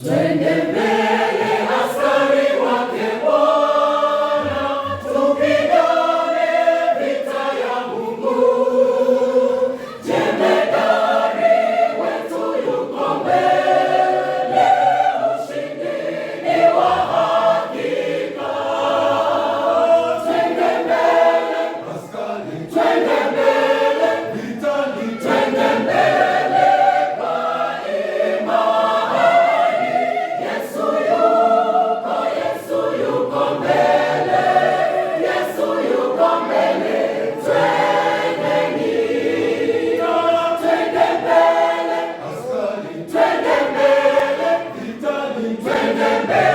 Twende mbele, askari wake Bwana, tupigane vita ya Mungu. Jemedari wetu yuko mbele, ushindi ni wa hakika. Twende mbele, askari, twende mbele, vitani, twende mbele kwa imani. Yesu yuko mbele, Yesu yuko mbele. Twendeni, twende mbele, askari, twende mbele, vitani, twende mbele.